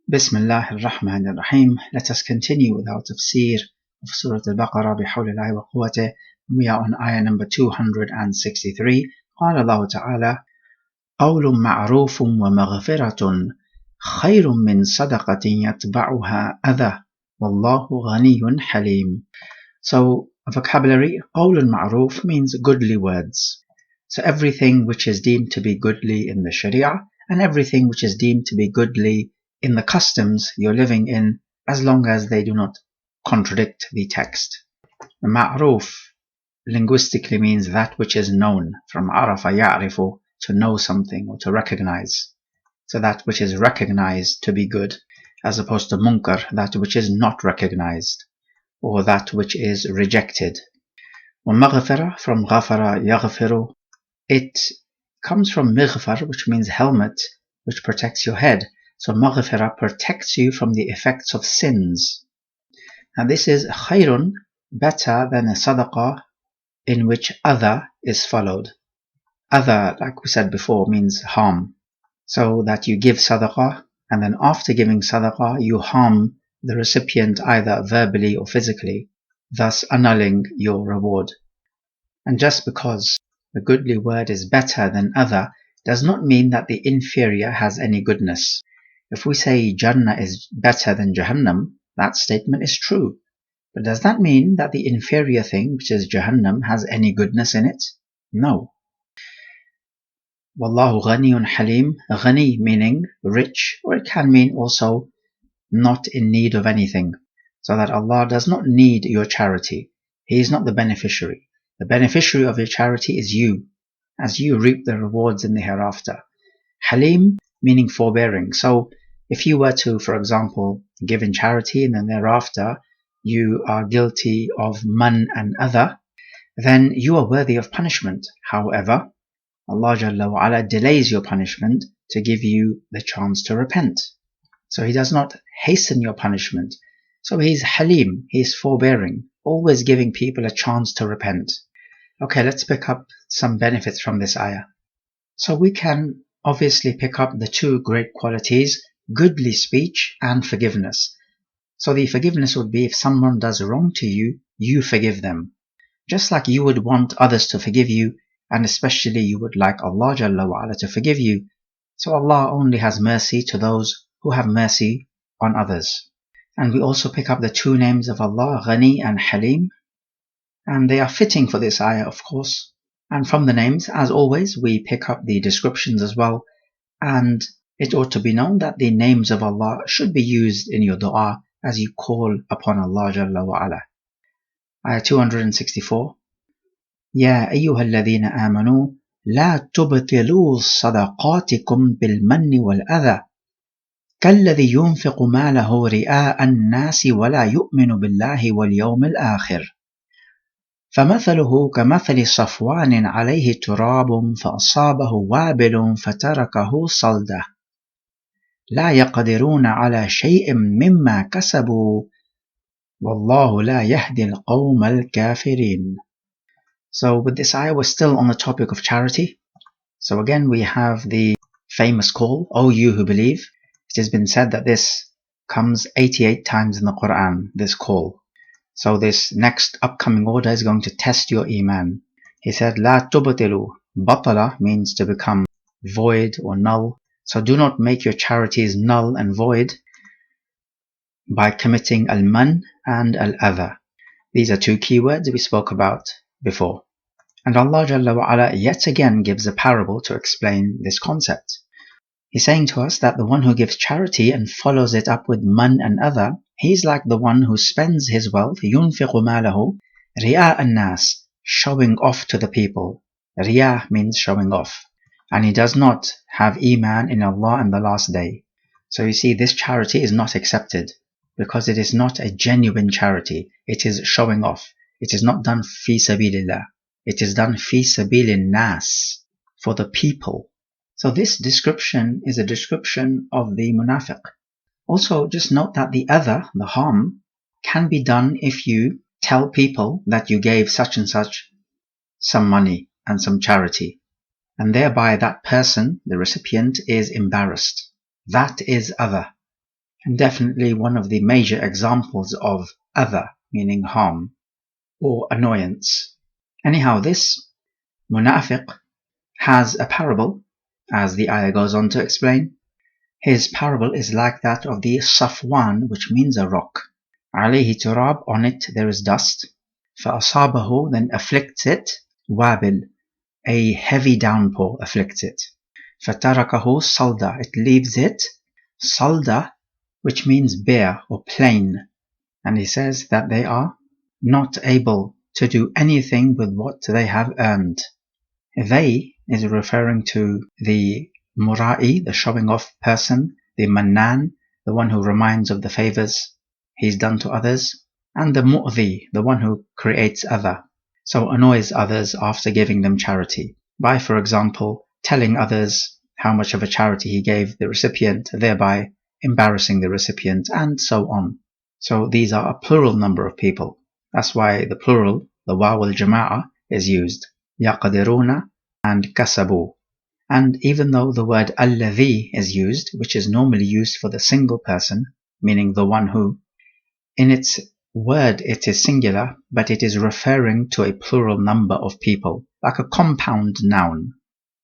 Bismillah ar-Rahman ar-Rahim. Let us continue with our tafsir of Surah Al-Baqarah bihawlillahi wa quwwatih. We are on ayah number 263. قال الله تعالى قول معروف ومغفرة خير من صدقة يتبعها أذى والله غني حليم. So vocabulary, قول معروف means goodly words. So everything which is deemed to be goodly in the Sharia and everything which is deemed to be goodly in the customs you're living in, as long as they do not contradict the text. Ma'ruf linguistically means that which is known, from arafa ya'rifu, to know something or to recognize. So that which is recognized to be good, as opposed to munkar, that which is not recognized, or that which is rejected. Maghfirah, from ghafara yaghfiru, it comes from mighfar, which means helmet, which protects your head. So maghfirah protects you from the effects of sins. Now this is khayrun, better than a sadaqah in which adha is followed. Adha, like we said before, means harm. So that you give sadaqah, and then after giving sadaqah you harm the recipient either verbally or physically, thus annulling your reward. And just because the goodly word is better than adha does not mean that the inferior has any goodness. If we say Jannah is better than Jahannam, that statement is true. But does that mean that the inferior thing, which is Jahannam, has any goodness in it? No. Wallahu ghaniyun halim. Ghani meaning rich, or it can mean also not in need of anything. So that Allah does not need your charity. He is not the beneficiary. The beneficiary of your charity is you, as you reap the rewards in the hereafter. Halim meaning forbearing. So if you were to, for example, give in charity and then thereafter you are guilty of man and adha, then you are worthy of punishment. However, Allah Jalla wa Ala delays your punishment to give you the chance to repent. So He does not hasten your punishment. So He's Halim, He's forbearing, always giving people a chance to repent. Okay, let's pick up some benefits from this ayah. So we can obviously pick up the two great qualities, goodly speech and forgiveness. So the forgiveness would be if someone does wrong to you, you forgive them. Just like you would want others to forgive you, and especially you would like Allah Jalla wa Ala to forgive you. So Allah only has mercy to those who have mercy on others. And we also pick up the two names of Allah, Ghani and Halim. And they are fitting for this ayah, of course. And from the names, as always, we pick up the descriptions as well. And it ought to be known that the names of Allah should be used in your dua as you call upon Allah Jalla wa Ala. Ayah 264. يا أيها الذين آمنوا لا تبطلوا صدقاتكم بالمن والأذى كالذي ينفق ماله رئاء الناس ولا يؤمن بالله واليوم الآخر فمثله كمثل صفوان عليه تراب فأصابه وابل فتركه صلدا لا يقدرون على شيء مما كسبوا والله لا يهدي القوم الكافرين. So with this ayah, we're still on the topic of charity. So again, we have the famous call, O you who believe. It has been said that this comes 88 times in the Quran, this call. So this next upcoming order is going to test your iman. He said, La tubatilu. Batala means to become void or null. So do not make your charities null and void by committing al-man and al-adha. These are two keywords we spoke about before. And Allah Jalla wa Ala yet again gives a parable to explain this concept. He's saying to us that the one who gives charity and follows it up with man and adha, he's like the one who spends his wealth, يُنْفِقُ مَالَهُ رِيَاءَ النَّاسِ, showing off to the people. Riya means showing off. And he does not have iman in Allah and the last day. So you see, this charity is not accepted because it is not a genuine charity. It is showing off. It is not done fi sabilillah. It is done fi sabilin nas, for the people. So this description is a description of the munafiq. Also, just note that the other, the harm, can be done if you tell people that you gave such and such some money and some charity, and thereby that person, the recipient, is embarrassed. That is other. and definitely one of the major examples of adha, meaning harm or annoyance. Anyhow, this munafiq has a parable, as the ayah goes on to explain. His parable is like that of the Safwan, which means a rock. Alayhi turab, on it there is dust. فَأَصَابَهُ, then afflicts it. Wabil, a heavy downpour afflicts it. فَتَرَكَهُ salda, it leaves it. Salda, which means bare or plain. And he says that they are not able to do anything with what they have earned. They is referring to the Mura'i, the showing off person, the Mannan, the one who reminds of the favors he's done to others, and the Mu'dhi, the one who creates other, so annoys others after giving them charity, by, for example, telling others how much of a charity he gave the recipient, thereby embarrassing the recipient, and so on. So these are a plural number of people. That's why the plural, the waw al-jama'ah, is used. يَقْدِرُونَ and kasabu. And even though the word alladhi is used, which is normally used for the single person, meaning the one who, in its word it is singular, but it is referring to a plural number of people, like a compound noun,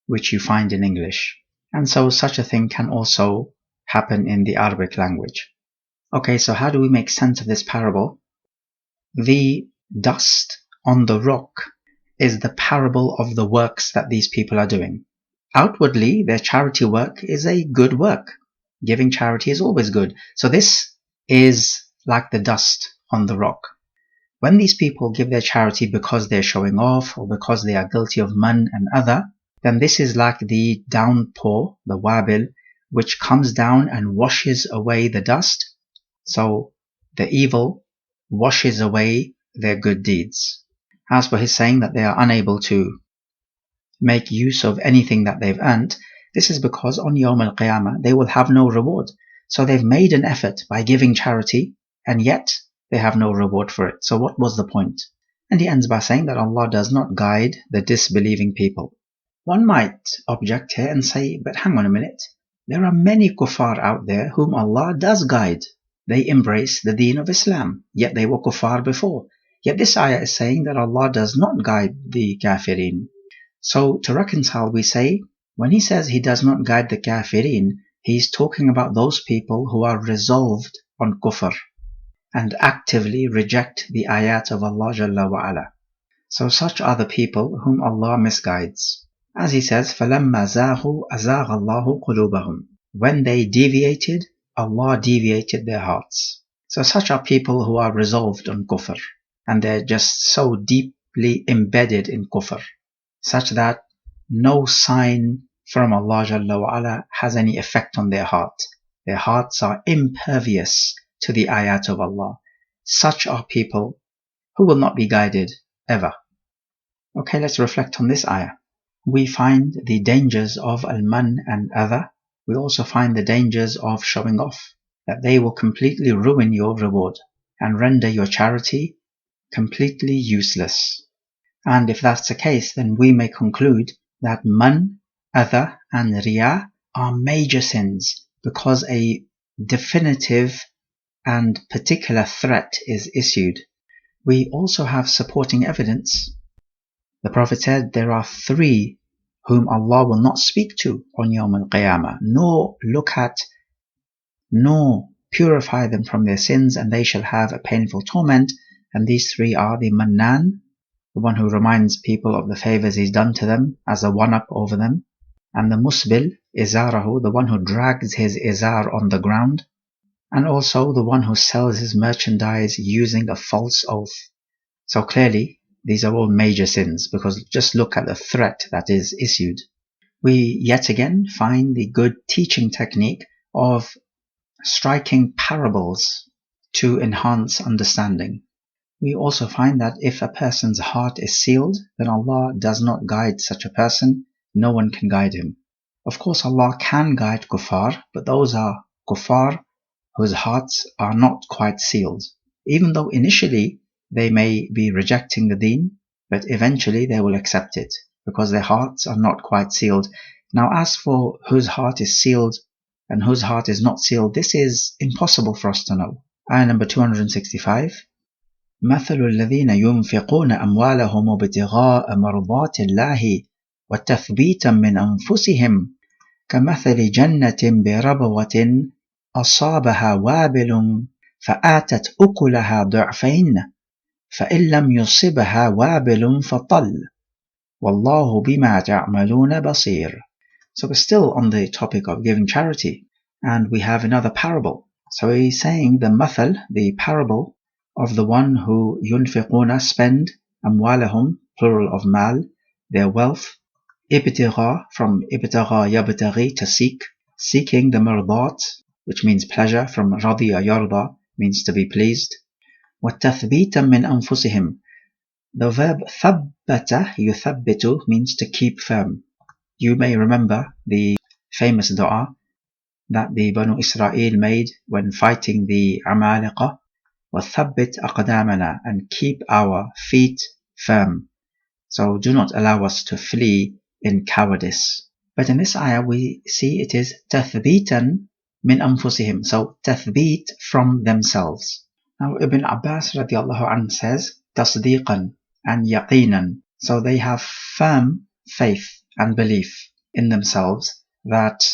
which you find in English. And so such a thing can also happen in the Arabic language. Okay, so how do we make sense of this parable? The dust on the rock is the parable of the works that these people are doing. Outwardly, their charity work is a good work. Giving charity is always good. So this is like the dust on the rock. When these people give their charity because they're showing off or because they are guilty of man and other, then this is like the downpour, the wabil, which comes down and washes away the dust. So the evil washes away their good deeds. As for his saying that they are unable to make use of anything that they've earned, this is because on Yawm al-Qiyamah they will have no reward. So they've made an effort by giving charity, and yet they have no reward for it. So what was the point? And he ends by saying that Allah does not guide the disbelieving people. One might object here and say, but hang on a minute, there are many kuffar out there whom Allah does guide. They embrace the deen of Islam, yet they were kuffar before. Yet this ayah is saying that Allah does not guide the kafirin. So to reconcile, we say, when he says he does not guide the kafirin, he is talking about those people who are resolved on kufr and actively reject the ayat of Allah Jalla wa Ala. So such are the people whom Allah misguides. As he says, فَلَمَّا زَاغُوا أَزَاغَ اللَّهُ قُلُوبَهُمْ. When they deviated, Allah deviated their hearts. So such are people who are resolved on kufr, and they're just so deeply embedded in kufr, such that no sign from Allah Jalla wa Ala has any effect on their heart. Their hearts are impervious to the ayat of Allah. Such are people who will not be guided ever. Okay, let's reflect on this ayah. We find the dangers of al-man and adha. We also find the dangers of showing off, that they will completely ruin your reward and render your charity completely useless. And if that's the case, then we may conclude that man, adha and riya are major sins because a definitive and particular threat is issued. We also have supporting evidence. The Prophet said there are three whom Allah will not speak to on Yawm al-Qiyamah, nor look at, nor purify them from their sins, and they shall have a painful torment. And these three are the Mannan, the one who reminds people of the favors he's done to them as a one-up over them, and the Musbil, Izarahu, the one who drags his Izar on the ground, and also the one who sells his merchandise using a false oath. So clearly, these are all major sins, because just look at the threat that is issued. We yet again find the good teaching technique of striking parables to enhance understanding. We also find that if a person's heart is sealed, then Allah does not guide such a person. No one can guide him. Of course, Allah can guide kuffar, but those are kuffar whose hearts are not quite sealed. Even though initially they may be rejecting the deen, but eventually they will accept it because their hearts are not quite sealed. Now, as for whose heart is sealed and whose heart is not sealed, this is impossible for us to know. Ayah number 265. مثل الذين ينفقون أموالهم ابتغاء مرضات الله وتثبيتا من أنفسهم كمثل جنة بربوة أصابها وابل فآتت أكلها ضعفين فإن لم يصبها وابل فطل والله بما تعملون بصير. So we're still on the topic of giving charity, and we have another parable. So he's saying the mathal, the parable of the one who yunfiquna, spend, amwalahum, plural of mal, their wealth, ibtigha, from ibtigha yabtaghi, to seek, seeking the mardat, which means pleasure, from radiya yarda, means to be pleased, وَتَثْبِيتًا مِنْ أَنفُسِهِمْ. The verb ثَبَّتَ يُثَبِّتُ means to keep firm. You may remember the famous dua that the Banu Israel made when fighting the Amaliqa, وَثَبِّتْ أَقْدَامَنَا, and keep our feet firm. So do not allow us to flee in cowardice. But in this ayah we see it is تَثْبِيتًا مِنْ أَنفُسِهِمْ, so tathbeet, from themselves. Now Ibn Abbas radiallahu anhu says tasdiqan and yaqinan, so they have firm faith and belief in themselves that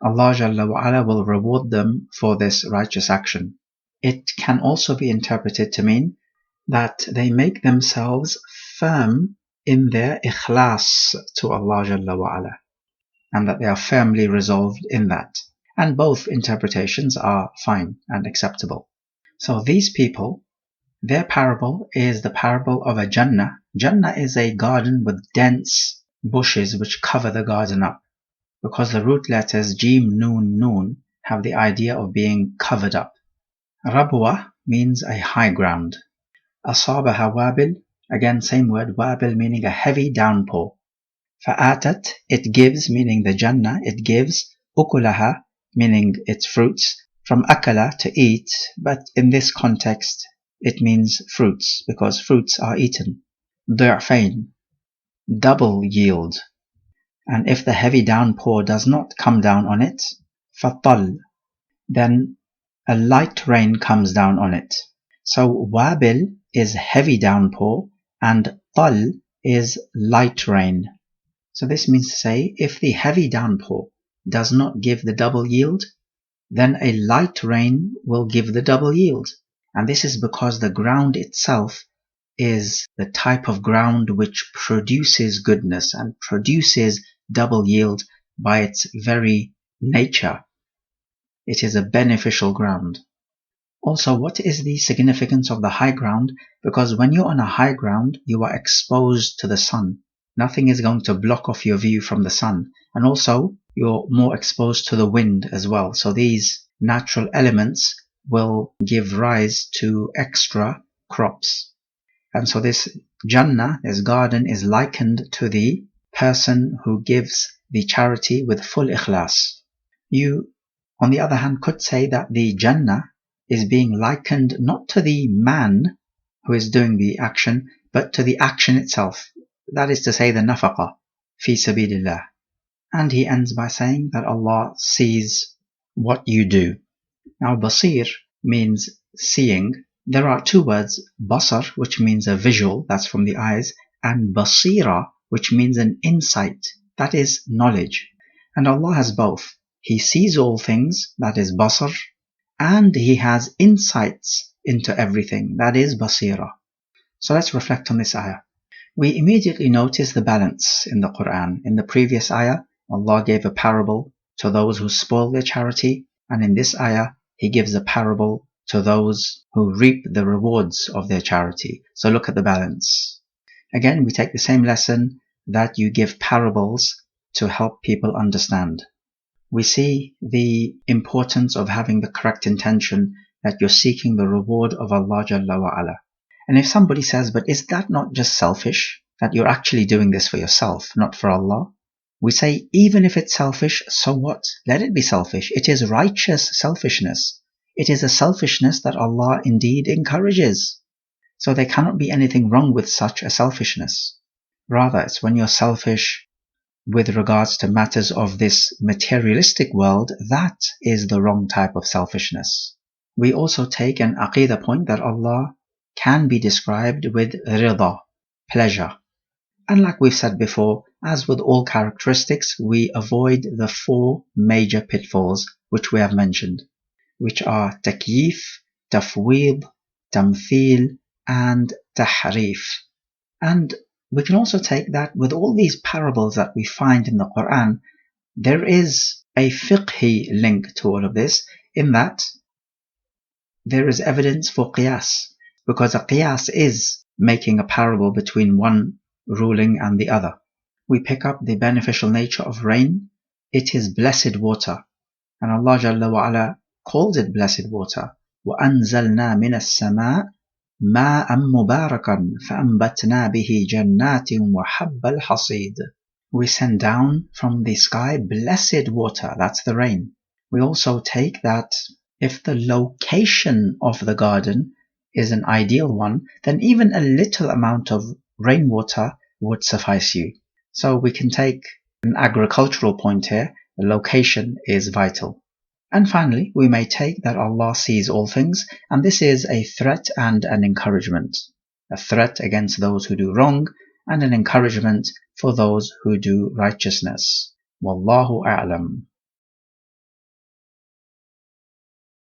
Allah Jalla wa Ala will reward them for this righteous action. It can also be interpreted to mean that they make themselves firm in their ikhlas to Allah Jalla wa Ala, and that they are firmly resolved in that. And both interpretations are fine and acceptable. So these people, their parable is the parable of a Jannah. Jannah is a garden with dense bushes which cover the garden up, because the root letters Jim, Noon, Noon have the idea of being covered up. Rabwa means a high ground. Asabaha wabil, again same word, wabil meaning a heavy downpour. Fa'atat, it gives, meaning the Jannah, it gives. Ukulaha, meaning its fruits. From akala, to eat, but in this context it means fruits, because fruits are eaten. Du'fain, double yield. And if the heavy downpour does not come down on it, fatal, then a light rain comes down on it. So wabil is heavy downpour and tal is light rain. So this means to say, if the heavy downpour does not give the double yield, then a light rain will give the double yield. And this is because the ground itself is the type of ground which produces goodness and produces double yield by its very nature. It is a beneficial ground. Also, what is the significance of the high ground? Because when you're on a high ground, you are exposed to the sun. Nothing is going to block off your view from the sun. And also, you're more exposed to the wind as well. So these natural elements will give rise to extra crops. And so this Jannah, this garden, is likened to the person who gives the charity with full ikhlas. You, on the other hand, could say that the Jannah is being likened not to the man who is doing the action, but to the action itself. That is to say, the nafaqah, fi sabilillah. And he ends by saying that Allah sees what you do. Now, basir means seeing. There are two words, basar, which means a visual, that's from the eyes, and basira, which means an insight, that is knowledge. And Allah has both. He sees all things, that is basar, and He has insights into everything, that is basira. So let's reflect on this ayah. We immediately notice the balance in the Quran. In the previous ayah, Allah gave a parable to those who spoil their charity, and in this ayah, He gives a parable to those who reap the rewards of their charity. So look at the balance. Again, we take the same lesson that you give parables to help people understand. We see the importance of having the correct intention, that you're seeking the reward of Allah Jalla wa Ala. And if somebody says, but is that not just selfish? That you're actually doing this for yourself, not for Allah? We say, even if it's selfish, so what? Let it be selfish. It is righteous selfishness. It is a selfishness that Allah indeed encourages. So there cannot be anything wrong with such a selfishness. Rather, it's when you're selfish with regards to matters of this materialistic world, that is the wrong type of selfishness. We also take an aqidah point that Allah can be described with rida, pleasure. And like we've said before, as with all characteristics, we avoid the four major pitfalls which we have mentioned, which are takyif, tafweed, tamthil, and tahrif. And we can also take that with all these parables that we find in the Quran, there is a fiqhi link to all of this, in that there is evidence for qiyas, because a qiyas is making a parable between one ruling and the other. We pick up the beneficial nature of rain. It is blessed water, and Allah Jalla wa Ala calls it blessed water. وَأَنزَلْنَا مِنَ السَّمَاءِ مَاءً مُبَارَكًا فَأَنبَتْنَا بِهِ جَنَّاتٍ وَحَبَّ الْحَصِيدِ. We send down from the sky blessed water, that's the rain. We also take that if the location of the garden is an ideal one, then even a little amount of rainwater would suffice you. So we can take an agricultural point here, the location is vital. And finally, we may take that Allah sees all things, and this is a threat and an encouragement. A threat against those who do wrong, and an encouragement for those who do righteousness. Wallahu a'lam.